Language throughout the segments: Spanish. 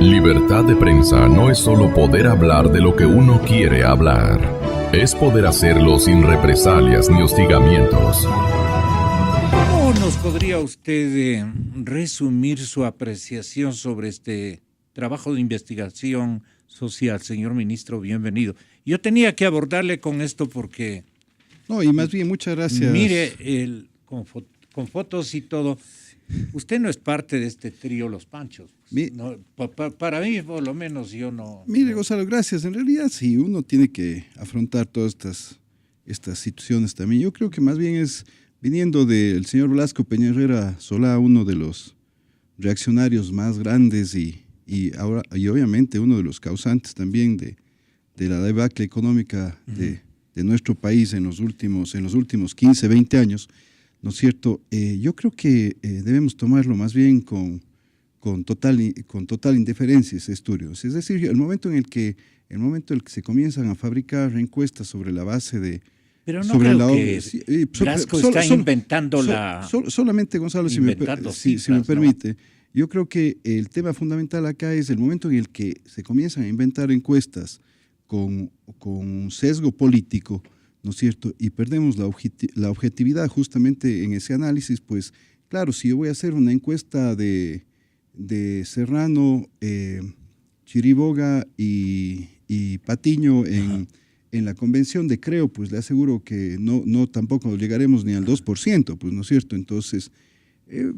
Libertad de prensa no es solo poder hablar de lo que uno quiere hablar. Es poder hacerlo sin represalias ni hostigamientos. ¿Cómo nos podría usted resumir su apreciación sobre este trabajo de investigación social, señor ministro? Bienvenido. Yo tenía que abordarle con esto porque... No, y más bien, muchas gracias. Mire, con fotos y todo, usted no es parte de este trío Los Panchos. No, para mí, por lo menos, yo no... Mire, Gonzalo, gracias. En realidad, sí, uno tiene que afrontar todas estas situaciones también. Yo creo que más bien es, viniendo del señor Blasco Peña Herrera Solá, uno de los reaccionarios más grandes y obviamente uno de los causantes también de la debacle económica de nuestro país en los últimos 15, 20 años, ¿no es cierto? Yo creo que debemos tomarlo más bien con total indiferencia ese estudio. Es decir, el momento en el que se comienzan a fabricar encuestas sobre la base de... Pero no creo que Blasco está inventando solamente, Gonzalo, si me permite, yo creo que el tema fundamental acá es el momento en el que se comienzan a inventar encuestas con un sesgo político, ¿no es cierto? Y perdemos la objetividad justamente en ese análisis. Pues claro, si yo voy a hacer una encuesta de Serrano, Chiriboga y Patiño en la convención de Creo, pues le aseguro que no tampoco llegaremos ni al 2%, pues, ¿no es cierto? Entonces,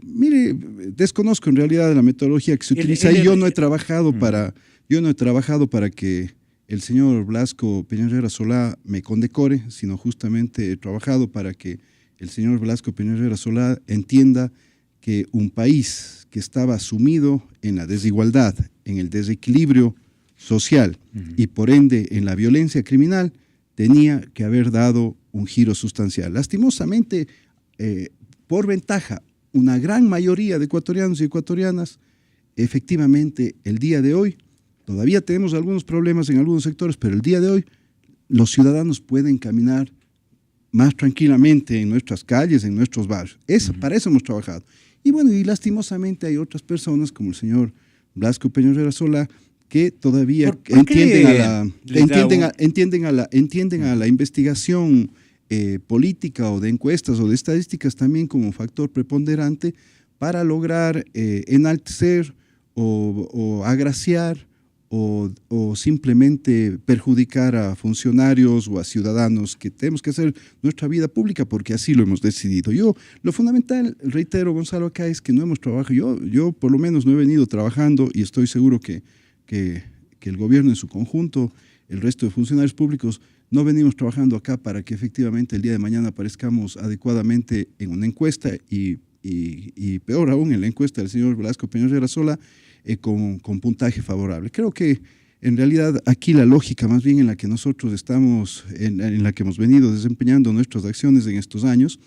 mire, desconozco en realidad la metodología que se utiliza y yo no he trabajado para que el señor Blasco Peña Herrera Solá me condecore, sino justamente he trabajado para que el señor Blasco Peña Herrera Solá entienda que un país que estaba sumido en la desigualdad, en el desequilibrio social y por ende en la violencia criminal, tenía que haber dado un giro sustancial. Lastimosamente, por ventaja, una gran mayoría de ecuatorianos y ecuatorianas, efectivamente, el día de hoy, todavía tenemos algunos problemas en algunos sectores, pero el día de hoy los ciudadanos pueden caminar más tranquilamente en nuestras calles, en nuestros barrios. Para eso hemos trabajado. Y bueno, y lastimosamente hay otras personas como el señor Blasco Peña Herrera Solá que todavía entienden a la investigación política o de encuestas o de estadísticas también como factor preponderante para lograr enaltecer o agraciar o simplemente perjudicar a funcionarios o a ciudadanos que tenemos que hacer nuestra vida pública porque así lo hemos decidido. Lo fundamental, reitero, Gonzalo, acá es que no hemos trabajado, yo por lo menos no he venido trabajando y estoy seguro que el gobierno en su conjunto, el resto de funcionarios públicos, no venimos trabajando acá para que efectivamente el día de mañana aparezcamos adecuadamente en una encuesta y peor aún en la encuesta del señor Blasco Peña Herrera Solá, con puntaje favorable. Creo que en realidad aquí la lógica más bien en la que nosotros estamos, en la que hemos venido desempeñando nuestras acciones en estos años,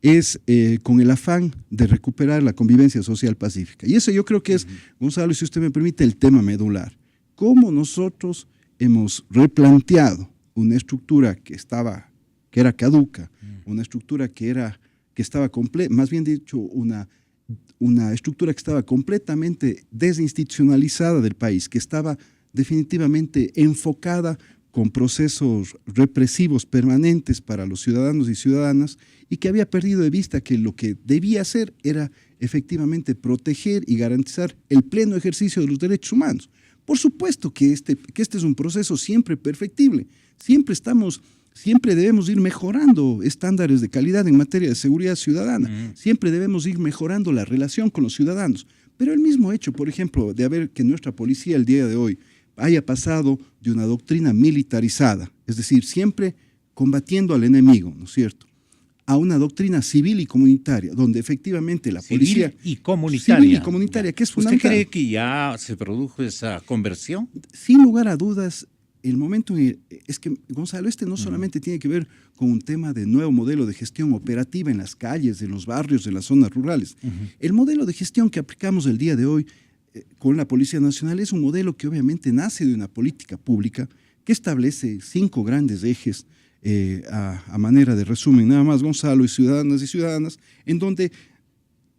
es con el afán de recuperar la convivencia social pacífica. Y eso yo creo que es, Gonzalo, si usted me permite, el tema medular. Cómo nosotros hemos replanteado una estructura que era caduca, una estructura que estaba más bien dicho, una estructura que estaba completamente desinstitucionalizada del país, que estaba definitivamente enfocada con procesos represivos permanentes para los ciudadanos y ciudadanas y que había perdido de vista que lo que debía hacer era efectivamente proteger y garantizar el pleno ejercicio de los derechos humanos. Por supuesto que este es un proceso siempre perfectible, siempre debemos ir mejorando estándares de calidad en materia de seguridad ciudadana, siempre debemos ir mejorando la relación con los ciudadanos, pero el mismo hecho, por ejemplo, que nuestra policía el día de hoy haya pasado de una doctrina militarizada, es decir, siempre combatiendo al enemigo, ¿no es cierto?, a una doctrina civil y comunitaria, donde efectivamente la policía... Civil y comunitaria, que es fundamental. ¿Usted cree que ya se produjo esa conversión? Sin lugar a dudas, el momento es que, Gonzalo, no solamente tiene que ver con un tema de nuevo modelo de gestión operativa en las calles, en los barrios, en las zonas rurales. El modelo de gestión que aplicamos el día de hoy con la Policía Nacional es un modelo que obviamente nace de una política pública que establece 5 grandes ejes a manera de resumen, nada más, Gonzalo, y ciudadanas, en donde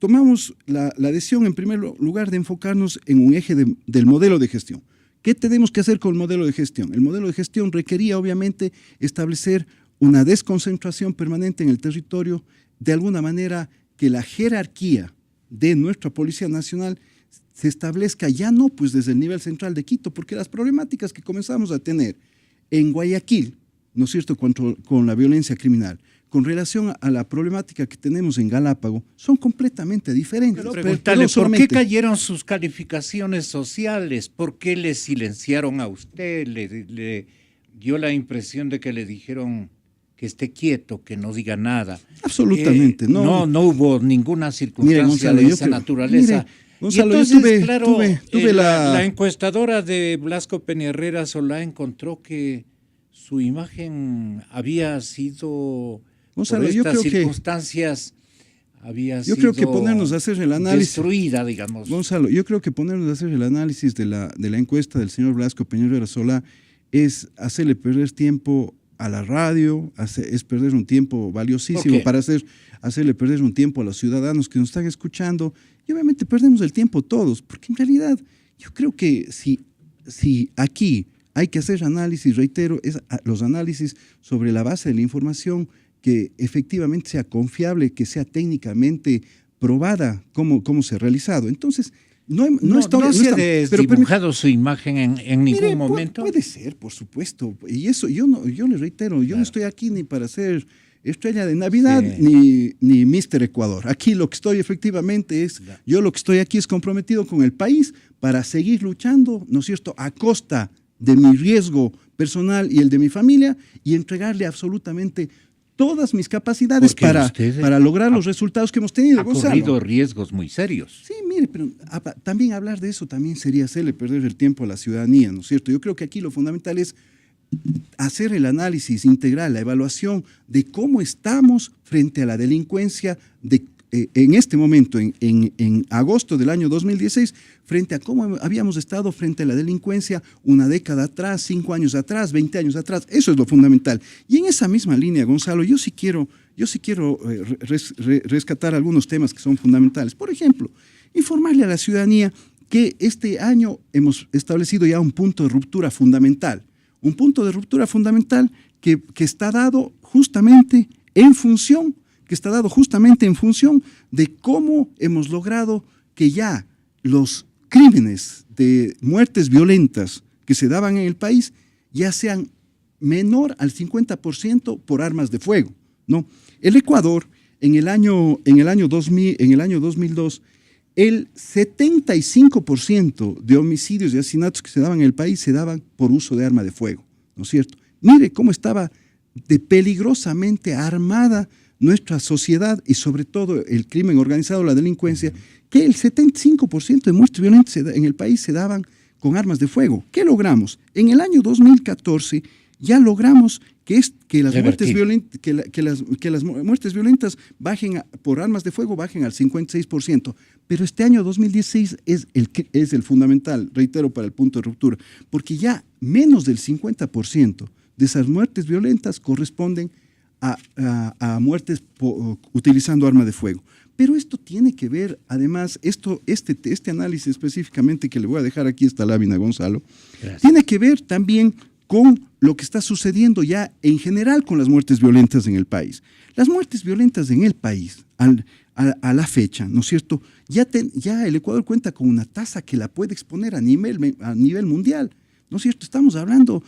tomamos la decisión, en primer lugar, de enfocarnos en un eje del modelo de gestión. ¿Qué tenemos que hacer con el modelo de gestión? El modelo de gestión requería, obviamente, establecer una desconcentración permanente en el territorio, de alguna manera que la jerarquía de nuestra Policía Nacional se establezca ya no pues desde el nivel central de Quito, porque las problemáticas que comenzamos a tener en Guayaquil, ¿no es cierto?, con la violencia criminal, con relación a la problemática que tenemos en Galápago, son completamente diferentes. Preguntarle, ¿por qué cayeron sus calificaciones sociales? ¿Por qué le silenciaron a usted? ¿Le dio la impresión de que le dijeron que esté quieto, que no diga nada? Absolutamente, no. No hubo ninguna circunstancia Gonzalo, de esa naturaleza. Mire, Gonzalo, y entonces, tuve la encuestadora de Blasco Peña Solá encontró que su imagen había sido... Gonzalo, por yo estas creo circunstancias yo creo que ponernos a hacer el análisis, destruida, digamos. Gonzalo, yo creo que ponernos a hacer el análisis de la encuesta del señor Blasco Peña Solá es hacerle perder tiempo a la radio, es perder un tiempo valiosísimo para hacerle perder un tiempo a los ciudadanos que nos están escuchando, y obviamente perdemos el tiempo todos, porque en realidad yo creo que si aquí hay que hacer análisis, reitero, los análisis sobre la base de la información que efectivamente sea confiable, que sea técnicamente probada cómo se ha realizado. Entonces, no se ha desdibujado su imagen en ningún momento. Puede ser, por supuesto. Y eso, yo le reitero, yo no estoy aquí ni para ser estrella de Navidad ni Mr. Ecuador. Aquí lo que estoy efectivamente yo lo que estoy aquí es comprometido con el país para seguir luchando, ¿no es cierto?, a costa de mi riesgo personal y el de mi familia, y entregarle absolutamente todas mis capacidades para lograr los resultados que hemos tenido. Ha corrido riesgos muy serios. Sí, mire, pero también hablar de eso también sería hacerle perder el tiempo a la ciudadanía, ¿no es cierto? Yo creo que aquí lo fundamental es hacer el análisis integral, la evaluación de cómo estamos frente a la delincuencia en este momento, en agosto del año 2016, frente a cómo habíamos estado frente a la delincuencia una década atrás, 5 años atrás, 20 años atrás. Eso es lo fundamental. Y en esa misma línea, Gonzalo, yo sí quiero rescatar algunos temas que son fundamentales. Por ejemplo, informarle a la ciudadanía que este año hemos establecido ya un punto de ruptura fundamental. Un punto de ruptura fundamental que está dado justamente en función de cómo hemos logrado que ya los crímenes de muertes violentas que se daban en el país ya sean menor al 50% por armas de fuego, ¿no? El Ecuador, en el año 2002, el 75% de homicidios y asesinatos que se daban en el país se daban por uso de arma de fuego, ¿no es cierto? Mire cómo estaba de peligrosamente armada nuestra sociedad y sobre todo el crimen organizado, la delincuencia, que el 75% de muertes violentas en el país se daban con armas de fuego. ¿Qué logramos? En el año 2014 ya logramos que las muertes violentas por armas de fuego bajen al 56%, pero este año 2016 es el fundamental, reitero, para el punto de ruptura, porque ya menos del 50% de esas muertes violentas corresponden a muertes utilizando arma de fuego. Pero esto tiene que ver, además, este análisis específicamente que le voy a dejar aquí esta lámina, Gonzalo, tiene que ver también con lo que está sucediendo ya en general con las muertes violentas en el país. Las muertes violentas en el país, a la fecha, ¿no es cierto? Ya el Ecuador cuenta con una tasa que la puede exponer a nivel mundial. ¿No es cierto? Estamos hablando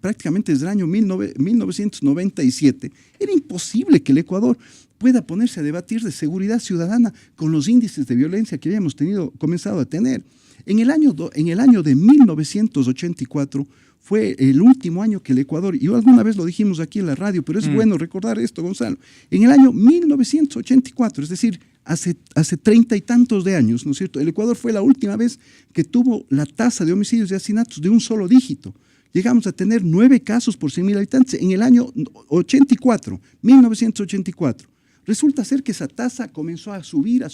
prácticamente desde el año 1997. Era imposible que el Ecuador pueda ponerse a debatir de seguridad ciudadana con los índices de violencia que habíamos comenzado a tener. En el año de 1984 fue el último año que el Ecuador, y alguna vez lo dijimos aquí en la radio, pero es bueno recordar esto, Gonzalo. En el año 1984, es decir, hace 30 y tantos de años, ¿no es cierto? El Ecuador fue la última vez que tuvo la tasa de homicidios y asesinatos de un solo dígito. Llegamos a tener 9 casos por 100.000 habitantes en el año 1984. Resulta ser que esa tasa comenzó a subir,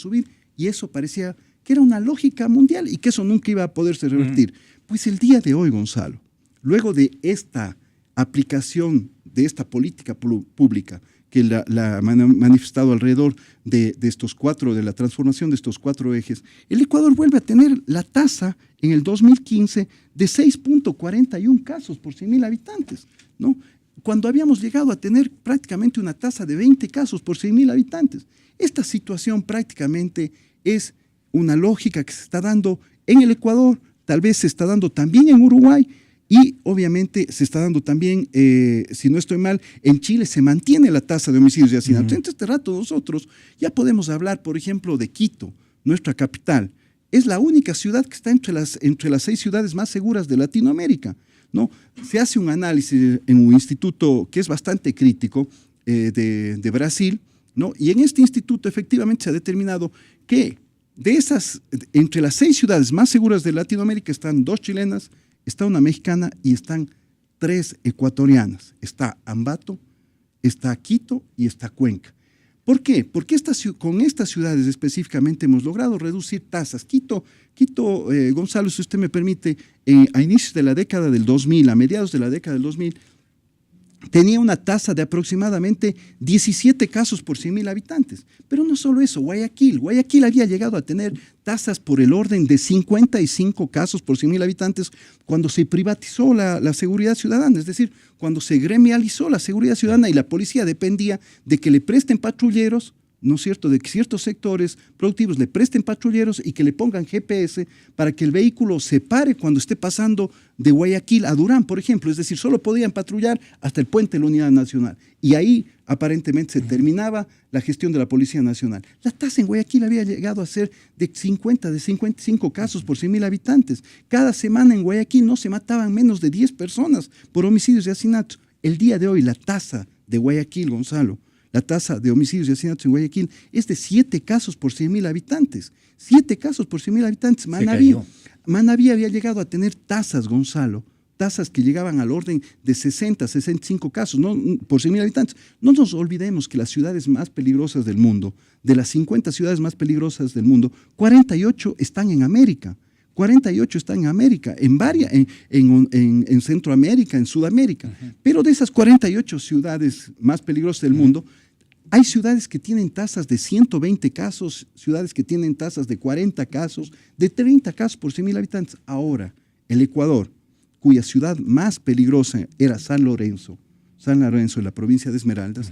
y eso parecía que era una lógica mundial y que eso nunca iba a poderse revertir. Pues el día de hoy, Gonzalo, luego de esta aplicación de esta política pública que la han manifestado alrededor de estos cuatro, de la transformación de estos cuatro ejes, el Ecuador vuelve a tener la tasa en el 2015 de 6.41 casos por 100.000 habitantes, ¿no? Cuando habíamos llegado a tener prácticamente una tasa de 20 casos por 100.000 habitantes. Esta situación prácticamente es una lógica que se está dando en el Ecuador, tal vez se está dando también en Uruguay, y obviamente se está dando también, si no estoy mal, en Chile se mantiene la tasa de homicidios y asesinatos. Entre este rato nosotros ya podemos hablar, por ejemplo, de Quito, nuestra capital. Es la única ciudad que está entre las 6 ciudades más seguras de Latinoamérica, ¿no? Se hace un análisis en un instituto que es bastante crítico de Brasil, ¿no? Y en este instituto efectivamente se ha determinado que entre las 6 ciudades más seguras de Latinoamérica están 2 chilenas, está una mexicana y están 3 ecuatorianas. Está Ambato, está Quito y está Cuenca. ¿Por qué? Porque con estas ciudades específicamente hemos logrado reducir tasas. Quito, Gonzalo, si usted me permite, a inicios de la década del 2000, a mediados de la década del 2000, tenía una tasa de aproximadamente 17 casos por 100.000 habitantes. Pero no solo eso, Guayaquil había llegado a tener tasas por el orden de 55 casos por 100.000 habitantes cuando se privatizó la seguridad ciudadana, es decir, cuando se gremializó la seguridad ciudadana y la policía dependía de que le presten patrulleros, ¿no es cierto?, de que ciertos sectores productivos le presten patrulleros y que le pongan GPS para que el vehículo se pare cuando esté pasando de Guayaquil a Durán, por ejemplo. Es decir, solo podían patrullar hasta el puente de la Unidad Nacional. Y ahí aparentemente se terminaba la gestión de la Policía Nacional. La tasa en Guayaquil había llegado a ser de 55 casos por 100.000 habitantes. Cada semana en Guayaquil no se mataban menos de 10 personas por homicidios y asesinatos. El día de hoy la tasa de Guayaquil, Gonzalo, la tasa de homicidios y asesinatos en Guayaquil es de 7 casos por 100.000 habitantes. 7 casos por 100.000 habitantes. Manabí había llegado a tener tasas, Gonzalo, tasas que llegaban al orden de 60, 65 casos, ¿no?, por 100.000 habitantes. No nos olvidemos que las ciudades más peligrosas del mundo, de las 50 ciudades más peligrosas del mundo, 48 están en América. 48 están en América, en Centroamérica, en Sudamérica. Pero de esas 48 ciudades más peligrosas del mundo, hay ciudades que tienen tasas de 120 casos, ciudades que tienen tasas de 40 casos, de 30 casos por 100.000 habitantes. Ahora, el Ecuador, cuya ciudad más peligrosa era San Lorenzo, en la provincia de Esmeraldas,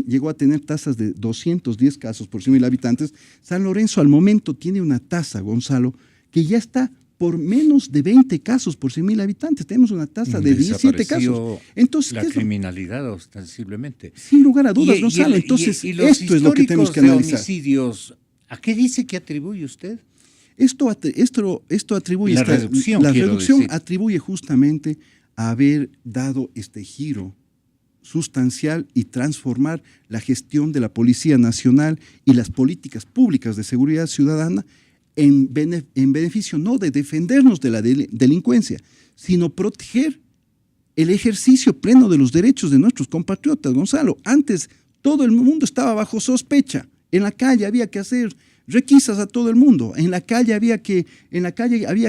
llegó a tener tasas de 210 casos por 100.000 habitantes. San Lorenzo al momento tiene una tasa, Gonzalo, que ya está por menos de 20 casos por 100.000 habitantes. Tenemos una tasa de 17 casos. Entonces, la criminalidad ostensiblemente. Sin lugar a dudas, Gonzalo. Entonces, esto es lo que tenemos que analizar. Homicidios, ¿a qué dice que atribuye usted? Esto atribuye... La reducción atribuye justamente a haber dado este giro sustancial y transformar la gestión de la Policía Nacional y las políticas públicas de seguridad ciudadana en beneficio no de defendernos de la delincuencia, sino proteger el ejercicio pleno de los derechos de nuestros compatriotas, Gonzalo. Antes todo el mundo estaba bajo sospecha. En la calle había que hacer requisas a todo el mundo. En la calle había que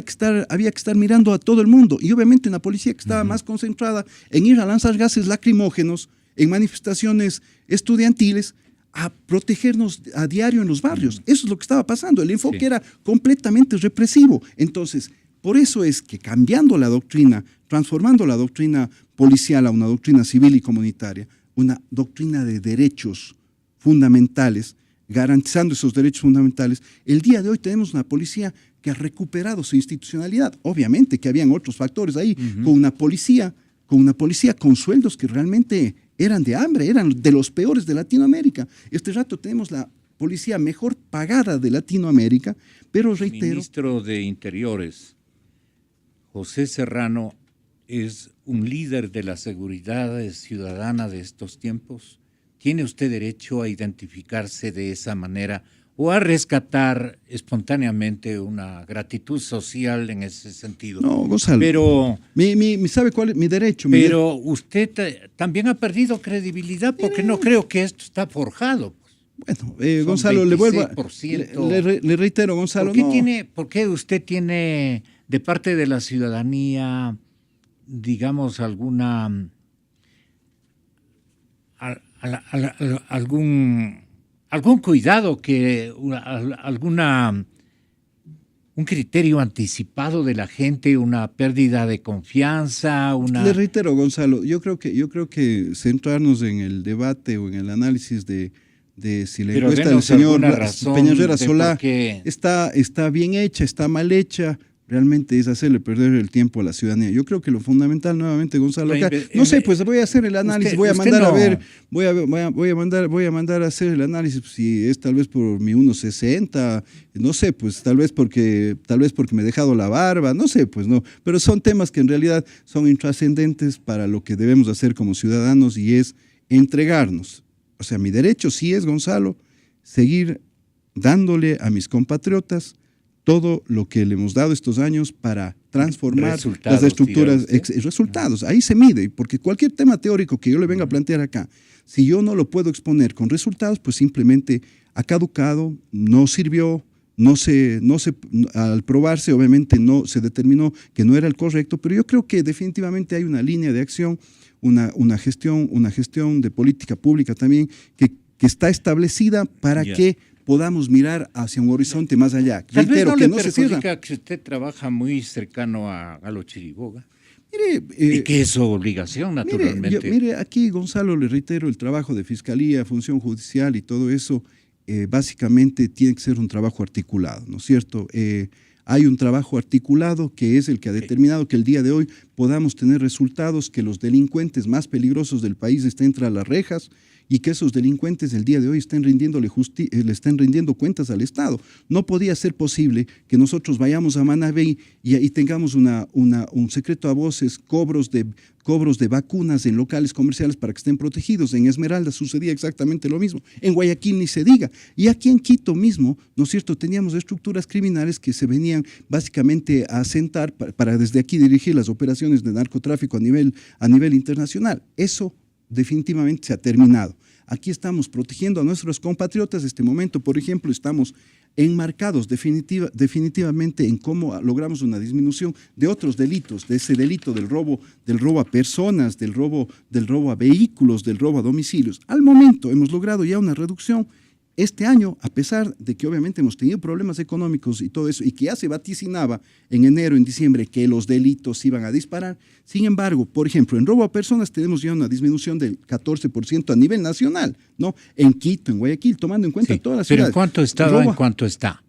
estar mirando a todo el mundo. Y obviamente una policía que estaba más concentrada en ir a lanzar gases lacrimógenos en manifestaciones estudiantiles, a protegernos a diario en los barrios. Eso es lo que estaba pasando. El enfoque era completamente represivo. Entonces, por eso es que cambiando la doctrina, transformando la doctrina policial a una doctrina civil y comunitaria, una doctrina de derechos fundamentales, garantizando esos derechos fundamentales, el día de hoy tenemos una policía que ha recuperado su institucionalidad. Obviamente que habían otros factores ahí, con una policía con sueldos que realmente eran de hambre, eran de los peores de Latinoamérica. Este rato tenemos la policía mejor pagada de Latinoamérica, pero reitero... Ministro de Interiores, José Serrano, ¿es un líder de la seguridad ciudadana de estos tiempos? ¿Tiene usted derecho a identificarse de esa manera o a rescatar espontáneamente una gratitud social en ese sentido? No, Gonzalo, pero ¿sabe cuál es mi derecho? Pero usted también ha perdido credibilidad porque no creo que esto está forjado. Bueno, Gonzalo, le vuelvo a, le reitero, Gonzalo. ¿Por qué usted tiene de parte de la ciudadanía, digamos, algún cuidado, un criterio anticipado de la gente, una pérdida de confianza, Le reitero, Gonzalo, yo creo que centrarnos en el debate o en el análisis de si la encuesta del señor Peñarera Solá está bien hecha, está mal hecha, realmente es hacerle perder el tiempo a la ciudadanía. Yo creo que lo fundamental, nuevamente, Gonzalo, acá, no sé, pues voy a hacer el análisis, voy a mandar a hacer el análisis, si es tal vez por mi 1.60, no sé, pues tal vez porque me he dejado la barba, no sé, pues no, pero son temas que en realidad son intrascendentes para lo que debemos hacer como ciudadanos, y es entregarnos. O sea, mi derecho sí es, Gonzalo, seguir dándole a mis compatriotas todo lo que le hemos dado estos años para transformar las estructuras, resultados. Ahí se mide, porque cualquier tema teórico que yo le venga a plantear acá, si yo no lo puedo exponer con resultados, pues simplemente ha caducado, no sirvió, al probarse obviamente no se determinó que no era el correcto, pero yo creo que definitivamente hay una línea de acción, una gestión de política pública también que está establecida para que podamos mirar hacia un horizonte más allá. Tal vez no le perjudica que usted trabaja muy cercano a los Chiriboga. Y que es su obligación, naturalmente. Mire, aquí, Gonzalo, le reitero, el trabajo de fiscalía, función judicial y todo eso, básicamente tiene que ser un trabajo articulado, ¿no es cierto? Hay un trabajo articulado que es el que ha determinado que el día de hoy podamos tener resultados, que los delincuentes más peligrosos del país estén tras las rejas, y que esos delincuentes el día de hoy le estén rindiendo cuentas al Estado. No podía ser posible que nosotros vayamos a Manabí y tengamos un secreto a voces, cobros de vacunas en locales comerciales para que estén protegidos. En Esmeralda sucedía exactamente lo mismo. En Guayaquil ni se diga. Y aquí en Quito mismo, ¿no es cierto?, teníamos estructuras criminales que se venían básicamente a asentar para desde aquí dirigir las operaciones de narcotráfico a nivel internacional. Eso definitivamente se ha terminado. Aquí estamos protegiendo a nuestros compatriotas. Este momento, por ejemplo, estamos enmarcados definitivamente en cómo logramos una disminución de otros delitos, de ese delito del robo a personas, del robo a vehículos, del robo a domicilios. Al momento hemos logrado ya una reducción. Este año, a pesar de que obviamente hemos tenido problemas económicos y todo eso, y que ya se vaticinaba en enero, en diciembre, que los delitos iban a disparar, sin embargo, por ejemplo, en robo a personas tenemos ya una disminución del 14% a nivel nacional, ¿no? En Quito, en Guayaquil, tomando en cuenta todas las ciudades. ¿Pero en cuánto estaba? ¿En cuánto está?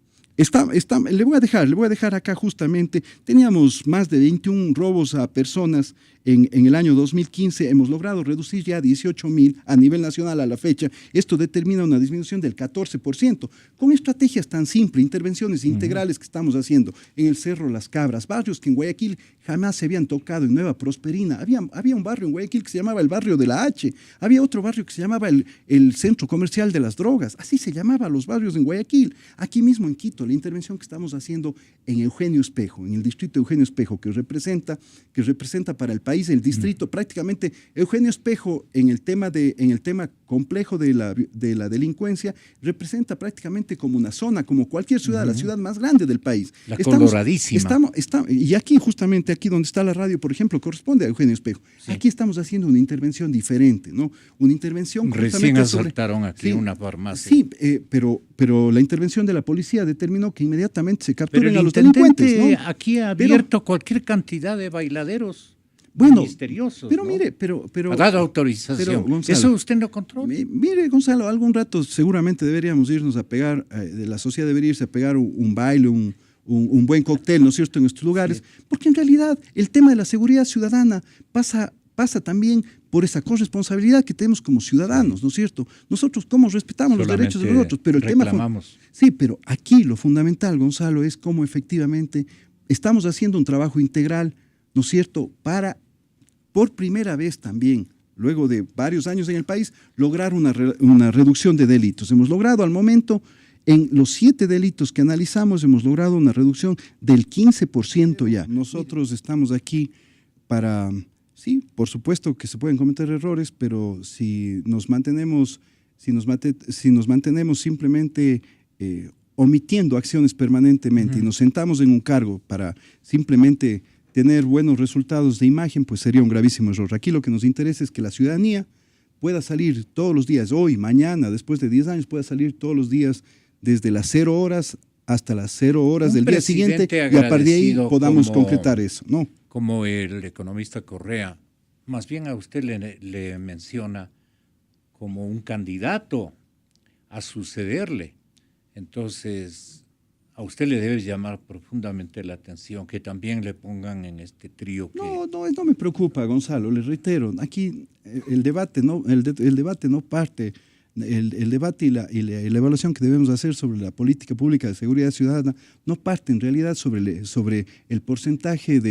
Le voy a dejar acá justamente, teníamos más de 21 robos a personas en el año 2015, hemos logrado reducir ya 18,000 a nivel nacional a la fecha. Esto determina una disminución del 14%, con estrategias tan simples, intervenciones integrales que estamos haciendo en el Cerro Las Cabras, barrios que en Guayaquil jamás se habían tocado, en Nueva Prosperina. Había un barrio en Guayaquil que se llamaba el barrio de la H, había otro barrio que se llamaba el Centro Comercial de las Drogas, así se llamaban los barrios en Guayaquil. Aquí mismo en Quito, la intervención que estamos haciendo en Eugenio Espejo, en el distrito de Eugenio Espejo, que representa para el país el distrito, prácticamente Eugenio Espejo en el tema complejo de la delincuencia, representa prácticamente como una zona, como cualquier ciudad, la ciudad más grande del país. Coloradísima. Y aquí, justamente aquí donde está la radio, por ejemplo, corresponde a Eugenio Espejo. Sí. Aquí estamos haciendo una intervención diferente, ¿no? Una intervención... Recién asaltaron aquí una farmacia. Sí, pero la intervención de la policía determinó que inmediatamente se capturen a los delincuentes, ¿no? Aquí ha abierto cualquier cantidad de bailaderos. Misteriosos, pero ¿no? mire, pero ha dado autorización. Pero, Gonzalo, ¿eso usted no controla? Mire, Gonzalo, algún rato seguramente deberíamos irnos a pegar, la sociedad debería irse a pegar un baile, un buen cóctel, ¿no es cierto?, en estos lugares, porque en realidad el tema de la seguridad ciudadana pasa también por esa corresponsabilidad que tenemos como ciudadanos, ¿no es cierto? Nosotros cómo respetamos los derechos de los otros, pero el reclamamos. Sí, pero aquí lo fundamental, Gonzalo, es cómo efectivamente estamos haciendo un trabajo integral, ¿no es cierto?, para por primera vez también, luego de varios años en el país, lograr una reducción de delitos. Hemos logrado al momento, en los 7 delitos que analizamos, hemos logrado una reducción del 15% ya. Nosotros estamos aquí para, sí, por supuesto que se pueden cometer errores, pero si nos mantenemos simplemente omitiendo acciones permanentemente y nos sentamos en un cargo para simplemente tener buenos resultados de imagen, pues sería un gravísimo error. Aquí lo que nos interesa es que la ciudadanía pueda salir todos los días, hoy, mañana, después de 10 años, pueda salir todos los días desde las 0 horas hasta las 0 horas del día siguiente, y a partir de ahí podamos concretar eso, ¿no? Como el economista Correa, más bien a usted le menciona como un candidato a sucederle. Entonces, a usted le debe llamar profundamente la atención que también le pongan en este trío. No me preocupa, Gonzalo, le reitero, aquí el debate no parte. El debate y la evaluación que debemos hacer sobre la política pública de seguridad ciudadana no parte en realidad sobre el porcentaje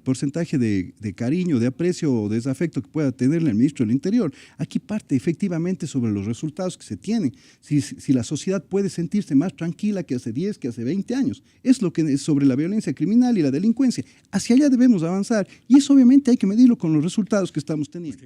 porcentaje de cariño, de aprecio o desafecto que pueda tenerle el ministro del Interior. Aquí parte efectivamente sobre los resultados que se tienen. Si la sociedad puede sentirse más tranquila que hace 10, que hace 20 años. Es lo que es sobre la violencia criminal y la delincuencia. Hacia allá debemos avanzar y eso obviamente hay que medirlo con los resultados que estamos teniendo.